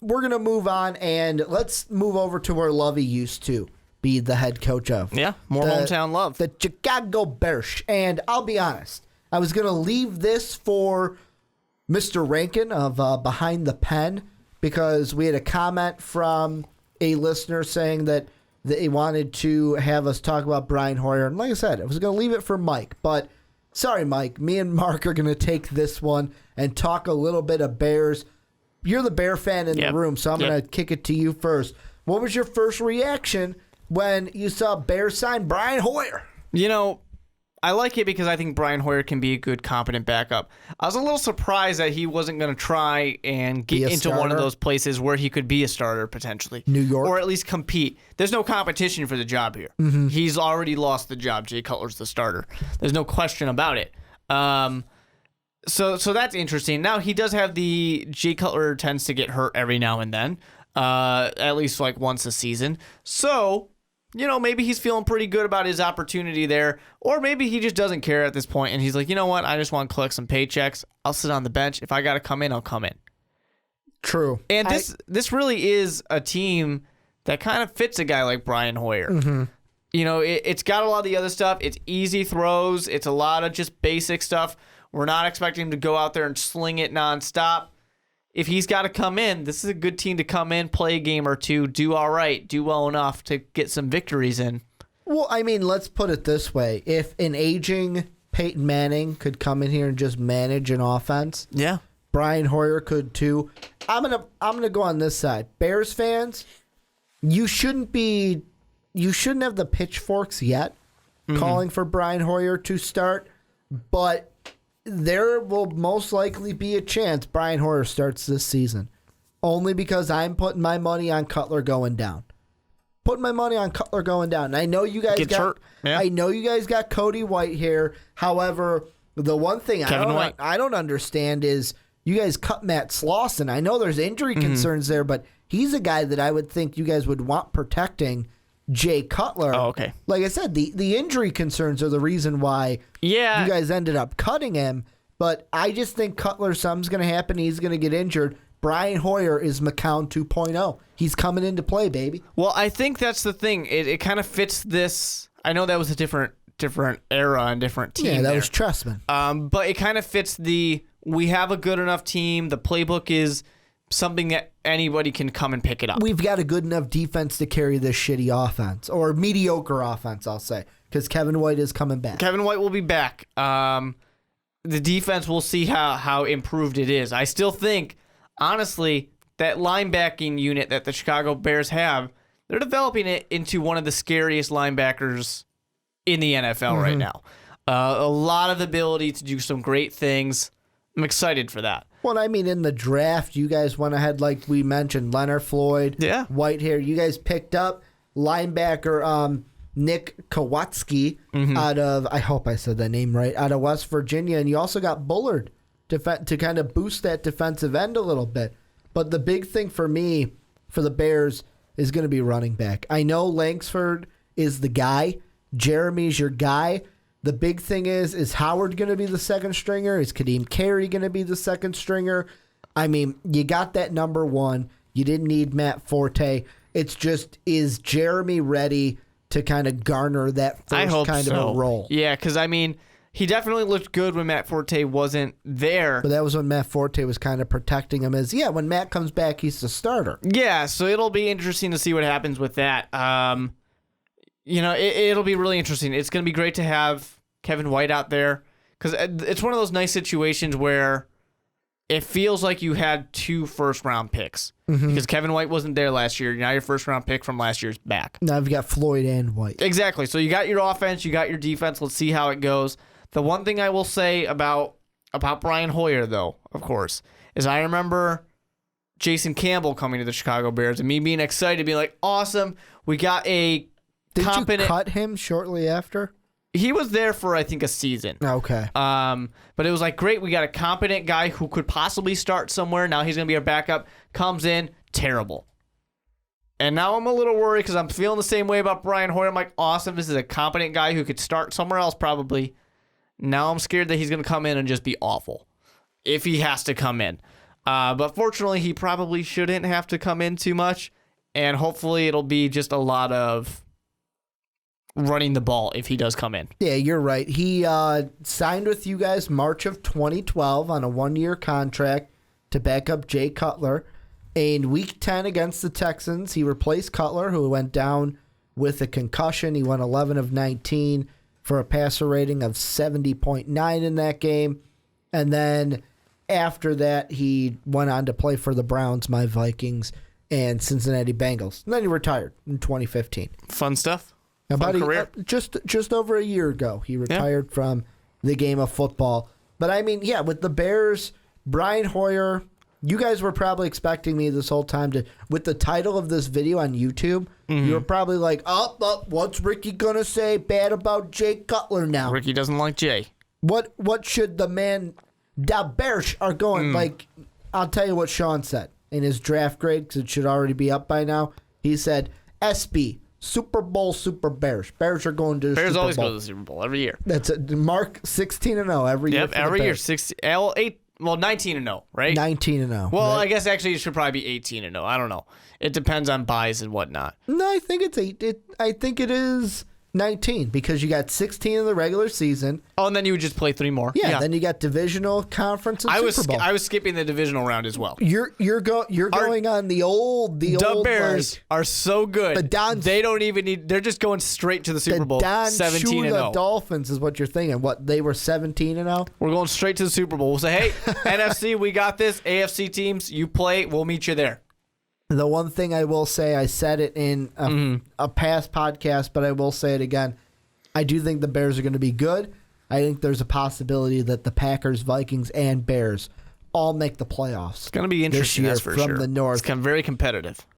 we're going to move on, and let's move over to where Lovey used to be the head coach of. Yeah, more hometown love. The Chicago Bears. And I'll be honest, I was going to leave this for Mr. Rankin of Behind the Pen, because we had a comment from a listener saying that they wanted to have us talk about Brian Hoyer. And like I said, I was going to leave it for Mike. But sorry, Mike, me and Mark are going to take this one and talk a little bit of Bears. You're the Bear fan in the room, so I'm going to kick it to you first. What was your first reaction when you saw Bears sign Brian Hoyer? You know, I like it because I think Brian Hoyer can be a good, competent backup. I was a little surprised that he wasn't going to try and get into one of those places where he could be a starter potentially. New York. Or at least compete. There's no competition for the job here. Mm-hmm. He's already lost the job. Jay Cutler's the starter. There's no question about it. So that's interesting. Now, he does have Jay Cutler tends to get hurt every now and then, at least like once a season. So, you know, maybe he's feeling pretty good about his opportunity there, or maybe he just doesn't care at this point, and he's like, you know what, I just want to collect some paychecks. I'll sit on the bench. If I got to come in, I'll come in. True. And this really is a team that kind of fits a guy like Brian Hoyer. Mm-hmm. You know, it's got a lot of the other stuff. It's easy throws. It's a lot of just basic stuff. We're not expecting him to go out there and sling it nonstop. If he's got to come in, this is a good team to come in, play a game or two, do all right, do well enough to get some victories in. Well, I mean, let's put it this way. If an aging Peyton Manning could come in here and just manage an offense, yeah, Brian Hoyer could too. I'm gonna go on this side. Bears fans, you shouldn't have the pitchforks yet calling for Brian Hoyer to start, but there will most likely be a chance Brian Hoyer starts this season. Only because I'm putting my money on Cutler going down. And I know you guys I know you guys got Cody Whitehair. However, the one thing I don't understand is you guys cut Matt Slauson. I know there's injury concerns there, but he's a guy that I would think you guys would want protecting Jay Cutler. Oh, okay. Like I said, the injury concerns are the reason why you guys ended up cutting him. But I just think something's going to happen. He's going to get injured. Brian Hoyer is McCown 2.0. He's coming into play, baby. Well, I think that's the thing. It kind of fits this. I know that was a different era and different team. Yeah, that was Trestman. But it kind of fits we have a good enough team. The playbook is something that anybody can come and pick it up. We've got a good enough defense to carry this shitty offense, or mediocre offense, I'll say, because Kevin White is coming back. Kevin White will be back. The defense, we'll see how improved it is. I still think, honestly, that linebacking unit that the Chicago Bears have, they're developing it into one of the scariest linebackers in the NFL right now. A lot of ability to do some great things. I'm excited for that. Well, I mean, in the draft, you guys went ahead, like we mentioned, Leonard Floyd, Whitehair. You guys picked up linebacker Nick Kwiatkowski out of, I hope I said that name right, out of West Virginia. And you also got Bullard to kind of boost that defensive end a little bit. But the big thing for me, for the Bears, is going to be running back. I know Langsford is the guy. Jeremy's your guy. The big thing is Howard going to be the second stringer? Is Kadeem Carey going to be the second stringer? I mean, you got that number one. You didn't need Matt Forte. It's just, is Jeremy ready to kind of garner that first kind of a role? Yeah, because, I mean, he definitely looked good when Matt Forte wasn't there. But that was when Matt Forte was kind of protecting him when Matt comes back, he's the starter. Yeah, so it'll be interesting to see what happens with that. It'll be really interesting. It's going to be great to have Kevin White out there, because it's one of those nice situations where it feels like you had 2 first-round picks, because Kevin White wasn't there last year. Now your first-round pick from last year's back. Now you've got Floyd and White. Exactly. So you got your offense, you got your defense. Let's see how it goes. The one thing I will say about Brian Hoyer, though, of course, is I remember Jason Campbell coming to the Chicago Bears and me being excited, being like, awesome, we got a competent... Did you cut him shortly after? He was there for, I think, a season. Okay. But it was like, great, we got a competent guy who could possibly start somewhere. Now he's going to be our backup. Comes in, terrible. And now I'm a little worried because I'm feeling the same way about Brian Hoyer. I'm like, awesome, this is a competent guy who could start somewhere else probably. Now I'm scared that he's going to come in and just be awful if he has to come in. But fortunately, he probably shouldn't have to come in too much. And hopefully it'll be just a lot of running the ball if he does come in. Yeah, you're right. He signed with you guys March of 2012 on a 1-year contract to back up Jay Cutler. In Week 10 against the Texans, he replaced Cutler, who went down with a concussion. He went 11 of 19 for a passer rating of 70.9 in that game. And then after that, he went on to play for the Browns, my Vikings, and Cincinnati Bengals. And then he retired in 2015. Fun stuff. About just over a year ago, he retired from the game of football. But I mean, yeah, with the Bears, Brian Hoyer, you guys were probably expecting me this whole time to, with the title of this video on YouTube, you were probably like, what's Ricky gonna say bad about Jay Cutler now? Ricky doesn't like Jay. What should the man, the Bears are going, like, I'll tell you what Sean said in his draft grade, because it should already be up by now. He said, SB, Super Bowl, Super Bears. Bears are going to the Bears Super Bowl. always go to the Super Bowl every year. That's it. Mark 16-0 every year. Yep, every year. 19-0, right? 19-0. Well, right? I guess actually it should probably be 18-0. I don't know. It depends on buys and whatnot. No, I think it's 8. I think it is 19 because you got 16 in the regular season. Oh, and then you would just play 3 more. Yeah. Then you got divisional, conference, and Super Bowl. I was skipping the divisional round as well. You're going on the old Bears are so good. They don't even need. They're just going straight to the Super Bowl. 17-0. The Dolphins is what you're thinking. What, they were 17-0? We're going straight to the Super Bowl. We'll say, hey, NFC, we got this. AFC teams, you play. We'll meet you there. The one thing I will say, I said it in a past podcast, but I will say it again. I do think the Bears are going to be good. I think there's a possibility that the Packers, Vikings, and Bears all make the playoffs. It's going to be interesting, this year that's for from sure. the North. It's very competitive.